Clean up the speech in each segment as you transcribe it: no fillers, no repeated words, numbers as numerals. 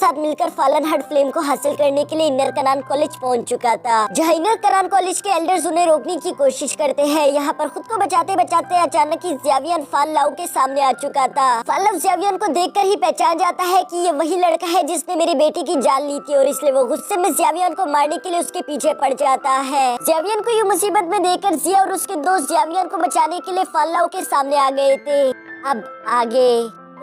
साथ मिलकर fallen heart flame को हासिल करने के लिए इनर कनान कॉलेज पहुंच चुका था, जहां इनर कनान कॉलेज के एल्डर्स उन्हें रोकने की कोशिश करते हैं। यहाँ पर खुद को बचाते बचाते अचानक ही ज़्यावियन फान लाओ के सामने आ चुका था। फान लाओ ज़्यावियन को देखकर ही पहचान जाता है कि ये वही लड़का है जिसने मेरी बेटी की जान ली थी, और इसलिए वो गुस्से में ज़्यावियन को मारने के लिए उसके पीछे पड़ जाता है। ज़्यावियन को ये मुसीबत में देखकर ज़िया और उसके दोस्त ज़्यावियन को बचाने के लिए फान लाओ के सामने आ गए थे। अब आगे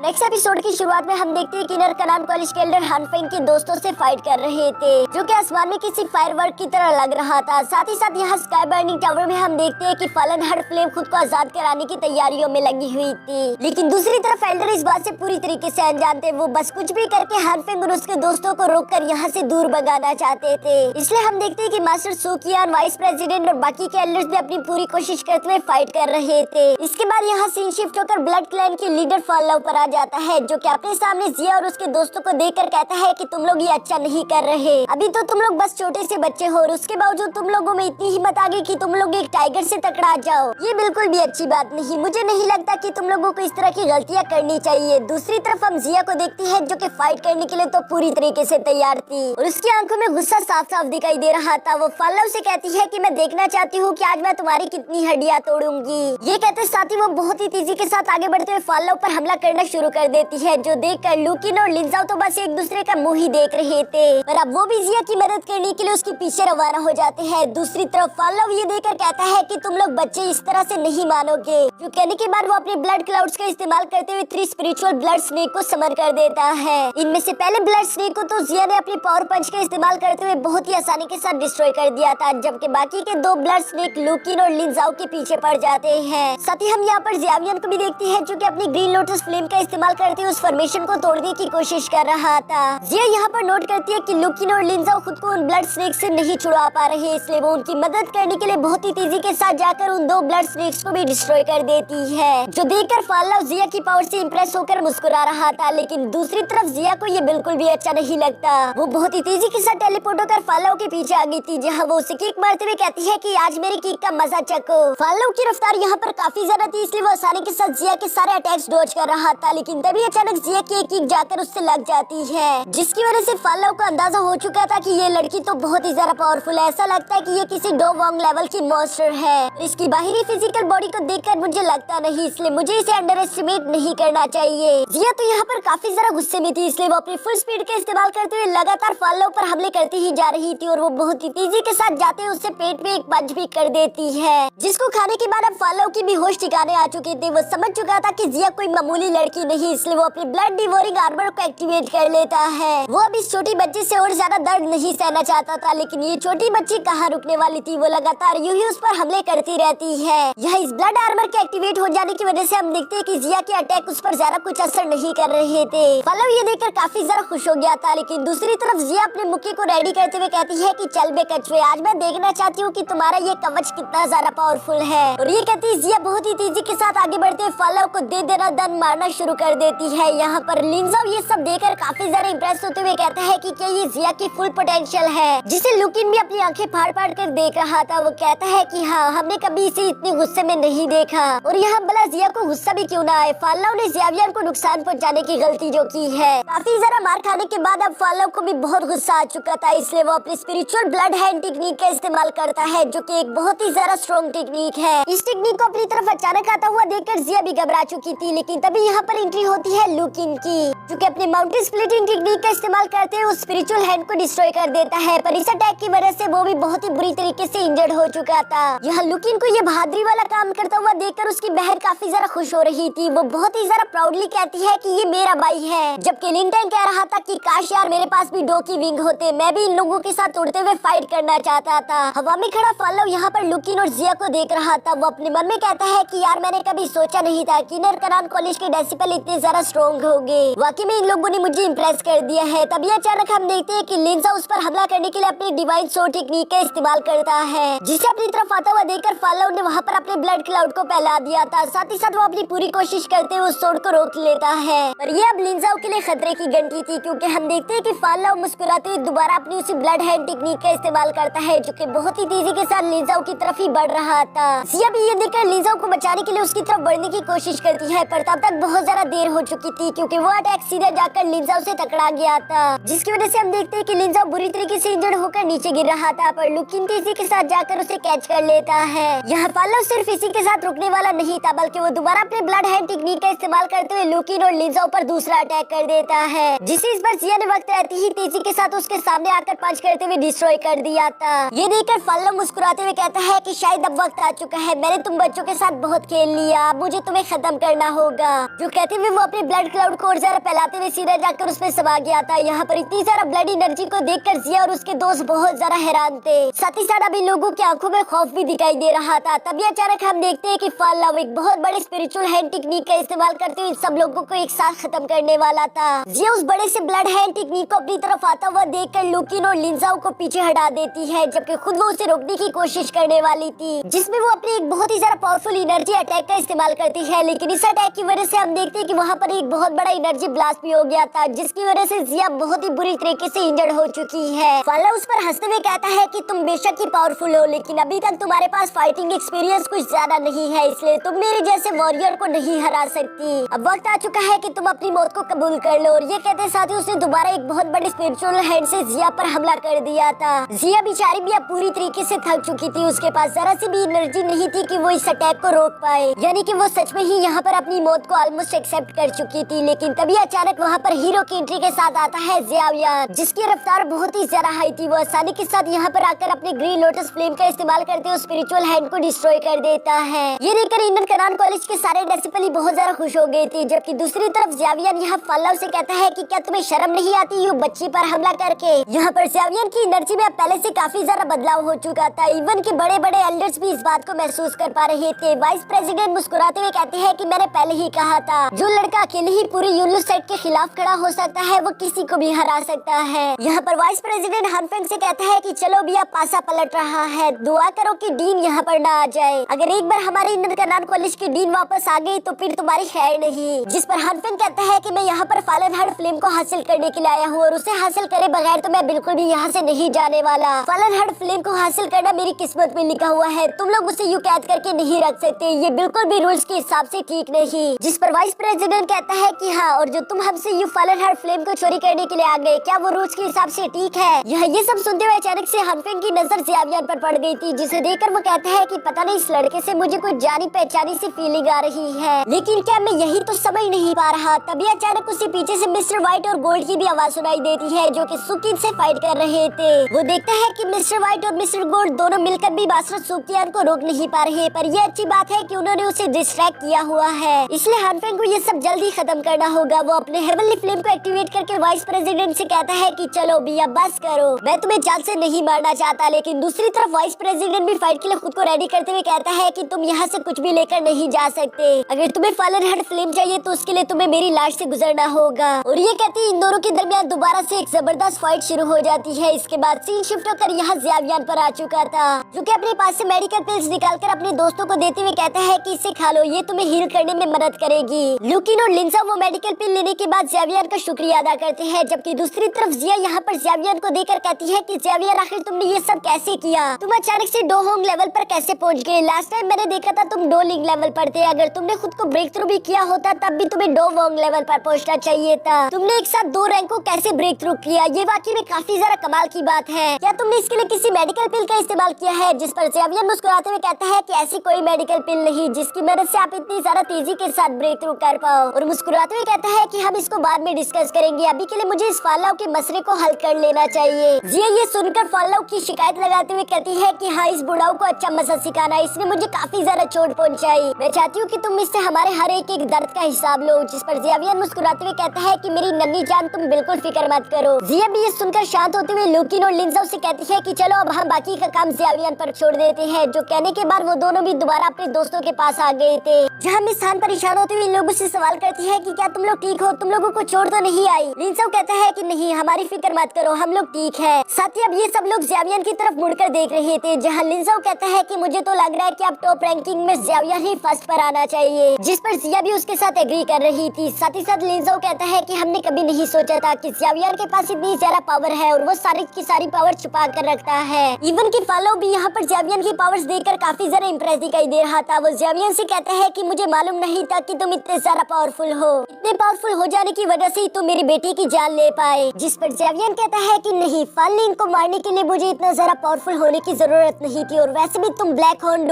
नेक्स्ट एपिसोड की शुरुआत में हम देखते हैं कि इनर कनान कॉलेज के एल्डर हानफेंग के दोस्तों से फाइट कर रहे थे, जो कि आसमान में किसी फायरवर्क की तरह लग रहा था। साथ ही साथ यहाँ स्काई बर्निंग टावर में हम देखते हैं कि फॉलन हार्ट फ्लेम खुद को आजाद कराने की तैयारियों में लगी हुई थी, लेकिन दूसरी तरफ एल्डर इस बात से पूरी तरीके से अनजान थे। वो बस कुछ भी करके हानफेंग और उसके दोस्तों को रोककर यहाँ से दूर भगाना चाहते थे। इसलिए हम देखते हैं कि मास्टर सुकियान, वाइस प्रेसिडेंट और बाकी के एल्डर्स भी अपनी पूरी कोशिश करते हुए फाइट कर रहे थे। इसके बाद यहाँ सीन शिफ्ट होकर ब्लड क्लैन के लीडर फान लाओ पर आ जाता है, जो अपने सामने ज़िया और उसके दोस्तों को देखकर कहता है कि तुम लोग ये अच्छा नहीं कर रहे। अभी तो तुम लोग बस छोटे से बच्चे हो और उसके बावजूद तुम लोगों में इतनी हिम्मत आ गई कि तुम लोग एक टाइगर से टकरा जाओ। ये बिल्कुल भी अच्छी बात नहीं। मुझे नहीं लगता कि तुम लोगों को इस तरह की गलतियां करनी चाहिए। दूसरी तरफ हम ज़िया को देखते हैं, जो कि फाइट करने के लिए तो पूरी तरीके से तैयार थी और उसकी आंखों में गुस्सा साफ साफ दिखाई दे रहा था। वो फान लाओ से कहती है कि मैं देखना चाहती हूँ कि आज मैं तुम्हारी कितनी हड्डियां तोड़ूंगी। ये कहते साथ ही वो बहुत ही तेजी के साथ आगे बढ़ते हुए फान लाओ पर हमला करना शुरू कर देती है, जो देखकर लुकिन और लिंजाओ तो बस एक दूसरे का मुंह ही देख रहे थे, पर अब वो भी ज़िया की मदद करने के लिए उसके पीछे रवाना हो जाते हैं। दूसरी तरफ फान लाओ ये देखकर कहता है कि तुम लोग बच्चे इस तरह से नहीं मानोगे, जो कहने के बाद वो अपने ब्लड क्लाउड्स का इस्तेमाल करते हुए 3 स्पिरिचुअल ब्लड स्नेक को समन कर देता है। इनमें से पहले ब्लड स्नेक को तो ज़िया ने अपनी पावर पंच का इस्तेमाल करते हुए बहुत ही आसानी के साथ डिस्ट्रॉय कर दिया था, जबकि बाकी के 2 ब्लड स्नेक लुकिन और लिंजाओ के पीछे पड़ जाते हैं। साथ ही हम यहाँ पर ज़्यावियन को भी देखते हैं, जो कि अपनी ग्रीन लोटस फ्लेम का इस्तेमाल करते हुए उस फॉर्मेशन को तोड़ने की कोशिश कर रहा था। ज़िया यहाँ पर नोट करती है कि लुकिन और लिंजाओ खुद को उन ब्लड स्नेक से नहीं छुड़ा पा रहे, इसलिए वो उनकी मदद करने के लिए बहुत ही तेजी के साथ जाकर उन 2 ब्लड स्नेक्स को भी डिस्ट्रॉय कर देती है, जो देखकर फान लाओ ज़िया की पावर से इंप्रेस होकर मुस्कुरा रहा था। लेकिन दूसरी तरफ ज़िया को ये बिल्कुल भी अच्छा नहीं लगता। वो बहुत ही तेजी के साथ टेलीपोर्ट होकर फान लाओ के पीछे आ गई थी, जहाँ वो उसे किक मारते हुए कहती है कि आज मेरी किक का मजा चखो। फान लाओ की रफ्तार यहाँ पर काफी ज्यादा थी, इसलिए वो आसानी के साथ ज़िया के सारे अटैक्स डॉज कर रहा था, लेकिन तभी अचानक ज़िया की एक किक जाकर उससे लग जाती है, जिसकी वजह से फान लाओ को अंदाजा हो चुका था कि ये लड़की तो बहुत ही ज्यादा पावरफुल है। ऐसा लगता है कि ये किसी डो वोंग लेवल की मॉन्स्टर है। इसकी बाहरी फिजिकल बॉडी को देखकर मुझे लगता नहीं, इसलिए मुझे इसे अंडर एस्टिमेट नहीं करना चाहिए। ज़िया तो यहाँ पर काफी ज्यादा गुस्से में थी, इसलिए वो अपनी फुल स्पीड का इस्तेमाल करते हुए लगातार फान लाओ पर हमले करती ही जा रही थी, और वो बहुत ही तेजी के साथ जाते हुए उससे पेट में एक पंच भी कर देती है, जिसको खाने के बाद अब फान लाओ की भी होश ठिकाने आ चुके थे। वो समझ चुका था कि ज़िया कोई मामूली लड़की नहीं, इसलिए वो अपनी ब्लड डिवोरिंग आर्मर को एक्टिवेट कर लेता है। वो अब इस छोटी बच्ची से और ज्यादा दर्द नहीं सहना चाहता था, लेकिन ये छोटी बच्ची कहाँ रुकने वाली थी। वो लगातार यूं ही उस पर हमले करती रहती है। यह इस ब्लड आर्मर के एक्टिवेट हो जाने की वजह से हम देखते हैं कि ज़िया के अटैक उस पर ज्यादा कुछ असर नहीं कर रहे थे। फान लाओ ये देखकर काफी ज्यादा खुश हो गया था, लेकिन दूसरी तरफ ज़िया अपने मुक्के को रेडी करते हुए कहती है कि चल बे कछुए, आज मैं देखना चाहती हूँ कि तुम्हारा ये कवच कितना ज्यादा पावरफुल है। और ये कहती ज़िया बहुत ही तेजी के साथ आगे बढ़ते हुए फान लाओ को दे देना दन मारना शुरू कर देती है। यहाँ पर लिंजाओ ये सब देखकर काफी ज्यादा इंप्रेस होते हुए कहता है कि क्या ये ज़िया की फुल पोटेंशियल है, जिसे लुकिन भी अपनी आंखें फाड़ फाड़ कर देख रहा था। वो कहता है कि हाँ, हमने कभी इसे इतने गुस्से में नहीं देखा, और यहाँ भला ज़िया को गुस्सा भी क्यों ना आए। फान लाओ ने ज़्यावियन को नुकसान पहुंचाने की गलती जो की है, काफी ज्यादा मार खाने के बाद अब फान लाओ को भी बहुत गुस्सा आ चुका था, इसलिए वो अपनी स्पिरिचुअल ब्लड हैंड टेक्निक का इस्तेमाल करता है, जो की एक बहुत ही ज्यादा स्ट्रॉन्ग टेक्निक है। इस टेक्निक को अपनी तरफ अचानक आता हुआ देखकर ज़िया भी घबरा चुकी थी, लेकिन तभी यहाँ पर एंट्री होती है लुकिन की, जो कि अपने माउंटेन स्प्लिटिंग टेक्निक का इस्तेमाल करते हुए उस स्पिरिचुअल हैंड को डिस्ट्रॉय कर देता है, पर इस अटैक की वजह से वो भी बहुत ही बुरी तरीके से इंजर्ड हो चुका था। यहाँ लुकिन को ये बहादुरी वाला काम करता हुआ देखकर उसकी बहन काफी ज्यादा खुश हो रही थी। वो बहुत ही ज्यादा प्राउडली कहती है कि ये मेरा भाई है, जबकि लिंटन कह रहा था कि काश यार मेरे पास भी डो की विंग होते, मैं भी इन लोगों के साथ उड़ते हुए फाइट करना चाहता था। हवा में खड़ा फान लाओ यहाँ पर लुकिन और ज़िया को देख रहा था। वो अपने मन में कहता है कि यार मैंने कभी सोचा नहीं था कि इनर कनान कॉलेज के डेसिबल इतने ज्यादा स्ट्रॉन्ग होंगे। वाकई में इन लोगों ने मुझे इम्प्रेस कर दिया है। तभी अचानक हम देखते हैं कि लिंजा उस पर हमला करने के लिए अपनी डिवाइन सोर्ड टेक्निक का इस्तेमाल करता है, जिसे अपनी तरफ आता हुआ देखकर फान लाओ ने वहाँ पर अपने ब्लड क्लाउड को फैला दिया था। साथ ही साथ वो अपनी पूरी कोशिश करते हुए उस सोर्ड को रोक लेता है, पर ये अब लिंजाओ के लिए खतरे की घंटी थी, क्योंकि हम देखते हैं कि फान लाओ मुस्कुराते हुए दोबारा अपनी उसी ब्लड हैंड टेक्निक का इस्तेमाल करता है, जो कि बहुत ही तेजी के साथ लिंजाओ की तरफ ही बढ़ रहा था। ज़िया भी ये देखकर लिंजाओ को बचाने के लिए उसकी तरफ बढ़ने की कोशिश करती है, पर तब तक बहुत ज्यादा ज्यादा देर हो चुकी थी क्योंकि वो अटैक सीधे जाकर लिंजाओ से टकरा गया था, जिसकी वजह से हम देखते हैं कि लिंजाओ बुरी तरीके से इंजर्ड होकर नीचे गिर रहा था, पर लुकिन तेजी के साथ जाकर उसे कैच कर लेता है। यहाँ पार्लव सिर्फ इसी के साथ रुकने वाला नहीं था, बल्कि वो दोबारा अपने ब्लड हैंड टेक्निक का इस्तेमाल करते हुए लुकिन और लिंजाओ पर दूसरा अटैक कर देता है, जिसे इस बार जिया ने वक्त रहते ही तेजी के साथ उसके सामने आकर पंच करते हुए डिस्ट्रॉय कर दिया था। ये देखकर पार्लव मुस्कुराते हुए कहता है कि शायद अब वक्त आ चुका है, मैंने तुम बच्चों के साथ बहुत खेल लिया, अब मुझे तुम्हें खत्म करना होगा। जो कहते हुए वो अपने ब्लड क्लाउड को और ज्यादा फैलाते हुए सीधा जाकर उसमें समा गया था। यहाँ पर इतनी सारा ब्लड एनर्जी को देखकर जिया और उसके दोस्त बहुत ज्यादा हैरान थे, साथ ही साथ अभी लोगों की आंखों में खौफ भी दिखाई दे रहा था। तभी अचानक हम देखते हैं कि पार्लव एक बहुत बड़े स्पिरिचुअल हैंड टेक्निक का इस्तेमाल करते हुए सब लोगों को एक साथ खत्म करने वाला था। जिया उस बड़े से ब्लड हैंड टेक्निक को अपनी तरफ आता हुआ देखकर लुकिन और लिंजाओ को पीछे हटा देती है, जबकि खुद वो उसे रोकने की कोशिश करने वाली थी, जिसमें वो अपनी एक बहुत ही ज्यादा पावरफुल एनर्जी अटैक का इस्तेमाल करती है। लेकिन इस अटैक की वजह से हम देखते हैं कि वहाँ पर एक बहुत बड़ा एनर्जी ब्लास्ट भी हो गया था, जिसकी वजह से जिया बहुत ही बुरी तरीके से इंजर्ड हो चुकी है। पार्लव उस पर हंसते हुए कहता है कि तुम बेशक ही पावरफुल हो, लेकिन अभी तक तुम्हारे पास फाइटिंग एक्सपीरियंस कुछ ज्यादा नहीं है, इसलिए तुम मेरे जैसे वॉरियर को नहीं हरा सकती। अब वक्त आ चुका है कि तुम अपनी मौत को कबूल कर लो। और ये कहते साथ ही उसने दोबारा एक बहुत बड़े स्पिरिचुअल हैंड से जिया पर हमला कर दिया था। जिया बेचारी भी अब पूरी तरीके से थक चुकी थी, उसके पास जरा सी भी एनर्जी नहीं थी कि वो इस अटैक को रोक पाए, यानी कि वो सच में ही यहाँ पर अपनी मौत को ऑलमोस्ट एक्सेप्ट कर चुकी थी। लेकिन तभी अचानक वहाँ पर हीरो की एंट्री के साथ आता है ज़ियावियन, जिसकी रफ्तार बहुत ही ज्यादा हाई थी। वो आसानी के साथ यहाँ पर आकर अपने ग्रीन लोटस फ्लेम का इस्तेमाल करते हुए स्पिरिचुअल हैंड को डिस्ट्रॉय कर देता है। ये देखकर इंडियन कनान कॉलेज के सारे डिसिपल बहुत ज्यादा खुश हो गए थे, जबकि दूसरी तरफ ज़ियावियन यहाँ पार्लव से कहता है कि क्या तुम्हें शर्म नहीं आती यूं बच्ची पर हमला करके। यहाँ पर ज़ियावियन की एनर्जी में पहले से काफी ज्यादा बदलाव हो चुका था, इवन के बड़े बड़े एल्डर्स भी इस बात को महसूस कर पा रहे थे। वाइस प्रेसिडेंट मुस्कुराते हुए कहते हैं कि मैंने पहले ही कहा था, जो लड़का अकेले ही पूरे यूनिवर्स सेट के खिलाफ खड़ा हो सकता है वो किसी को भी हरा सकता है। यहाँ पर वाइस प्रेसिडेंट हानफेंग से कहता है कि चलो भी अब पासा पलट रहा है, दुआ करो कि डीन यहाँ पर ना आ जाए। अगर एक बार हमारे इंडियन कनान कॉलेज की डीन वापस आ गई तो फिर तुम्हारी खैर नहीं। जिस पर हानफेंग कहता है कि मैं यहाँ पर फॉलन हार्ट फ्लेम को हासिल करने के लिए आया हूँ और उसे हासिल करे बगैर तो मैं बिल्कुल भी यहाँ से नहीं जाने वाला। फॉलन हार्ट फ्लेम को हासिल करना मेरी किस्मत में लिखा हुआ है, तुम लोग उसे यूं कैद करके नहीं रख सकते, ये बिल्कुल भी रूल्स के हिसाब से ठीक नहीं। जिस पर वाइस प्रेसिडेंट कहता है कि हाँ, और जो तुम हमसे यू फॉलन हार्ट फ्लेम को चोरी करने के लिए आ गए, क्या वो रूल्स के हिसाब से ठीक है? ये सब सुनते हुए अचानक से हानफेंग की नजर ज़ियावियन पर पड़ गई थी, जिसे देखकर वो कहता है कि पता नहीं इस लड़के से मुझे कुछ जानी पहचानी सी फीलिंग आ रही है, लेकिन क्या मैं यही तो समझ नहीं पा रहा। तभी अचानक उसे पीछे से मिस्टर व्हाइट और गोल्ड की भी आवाज सुनाई देती है, जो कि सुकिन से फाइट कर रहे थे। वो देखता है कि मिस्टर व्हाइट और मिस्टर गोल्ड दोनों मिलकर भी बासरत सुकियान को रोक नहीं पा रहे, पर ये अच्छी बात है कि उन्होंने उसे डिस्ट्रैक्ट किया हुआ है, इसलिए हानफेंग को ये सब जल्दी खत्म करना होगा। वो अपने हेवनली फ्लेम को एक्टिवेट करके वाइस प्रेसिडेंट से कहता है कि चलो भैया बस करो, मैं तुम्हें जान से नहीं मारना चाहता। लेकिन दूसरी तरफ वाइस प्रेसिडेंट भी फाइट के लिए खुद को रेडी करते हुए कहता है कि तुम यहाँ से कुछ भी लेकर नहीं जा सकते, अगर तुम्हें फॉलन हार्ट फ्लेम चाहिए तो उसके लिए तुम्हें मेरी लाश से गुजरना होगा। और ये कहती इन दोनों के दरमियान दोबारा से एक जबरदस्त फाइट शुरू हो जाती है। इसके बाद सीन शिफ्ट होकर यहाँ ज़ियावियन पर आ चुका था, जो कि अपने पास से मेडिकल पिल्स निकालकर अपने दोस्तों को देते हुए कहता है कि इसे खा लो, ये तुम्हें हील करने में मदद करेगी। लुकिन और लिंजा वो मेडिकल पिल लेने के बाद ज़ियावियन का शुक्रिया अदा करते हैं, जबकि दूसरी तरफ जिया यहाँ पर ज़ियावियन को देकर कहती है कि ज़ियावियन आखिर तुमने ये सब कैसे किया, तुम अचानक से डो होंग लेवल पर कैसे पहुँच गए? लास्ट टाइम मैंने देखा था तुम डो लिंग लेवल पर थे, अगर तुमने खुद को ब्रेक थ्रू भी किया होता तब भी तुम्हें डो वोंग लेवल पर पहुंचना चाहिए था। तुमने एक साथ 2 रैंक को कैसे ब्रेक थ्रू किया, ये वाकई में काफी ज्यादा कमाल की बात है। क्या तुमने इसके लिए किसी मेडिकल पिल का इस्तेमाल किया है? जिस पर ज़ियावियन मुस्कुराते हुए कहता है कि ऐसी कोई मेडिकल पिल नहीं जिसकी मदद से आप इतनी ज्यादा तेजी के साथ ब्रेक थ्रू कर पाओ, और मुस्कुराते हुए कहता है कि हम इसको बाद में डिस्कस करेंगे, अभी के लिए मुझे इस फालाव के मसले को हल कर लेना चाहिए। जिया ये सुनकर फालाव की शिकायत लगाते हुए कहती है कि हाँ, इस बुढ़ाऊ को अच्छा मसला सिखाना, इसने मुझे काफी ज्यादा चोट पहुंचाई, मैं चाहती हूँ कि तुम इससे हमारे हर एक दर्द का हिसाब लो। जिस पर ज़ियावियन मुस्कुराते हुए कहता है कि मेरी नन्ही जान तुम बिल्कुल फिक्र मत करो। जिया भी ये सुनकर शांत होते हुए लुकिन और लिंजाओ से कहती है कि चलो अब हम बाकी का काम ज़ियावियन पर छोड़ देते हैं, जो कहने के बाद वो दोनों भी दोबारा अपने दोस्तों के पास आ गए थे। जहाँ मिस हान परेशान होते हुए लोगों से सवाल करती है कि क्या तुम लोग ठीक हो, तुम लोगों को चोट तो नहीं आई? लिंजाओ कहता है कि नहीं, हमारी फिक्र मत करो, हम लोग ठीक है। साथ ही अब ये सब लोग ज़ियावियन की तरफ मुड़कर देख रहे थे, जहाँ लिंजाओ कहता है कि मुझे तो लग रहा है कि अब टॉप रैंकिंग में ज़ियावियन ही फर्स्ट पर आना चाहिए, जिस पर जिया भी उसके साथ एग्री कर रही थी। साथ ही साथ लिंजाओ कहता है कि हमने कभी नहीं सोचा था कि ज़ियावियन के पास इतनी ज्यादा पावर है और वो सारी की सारी पावर छुपा कर रखता है। इवन की फॉलो भी यहाँ पर ज़ियावियन की पावर्स देखकर काफी ज्यादा इम्प्रेस दिखाई दे रहा था। वो ज़ियावियन से कहता है कि मुझे मालूम नहीं था कि तुम इतने ज्यादा पावरफुल हो। इतने पावरफुल हो जाने की वजह से ही तुम मेरी बेटी की जान ले पाए। जिस पर ज़ेवियर कहता है कि नहीं, फानलिंग को मारने के लिए मुझे इतना ज्यादा पावरफुल होने की जरूरत नहीं थी, और वैसे भी तुम ब्लैक हॉर्न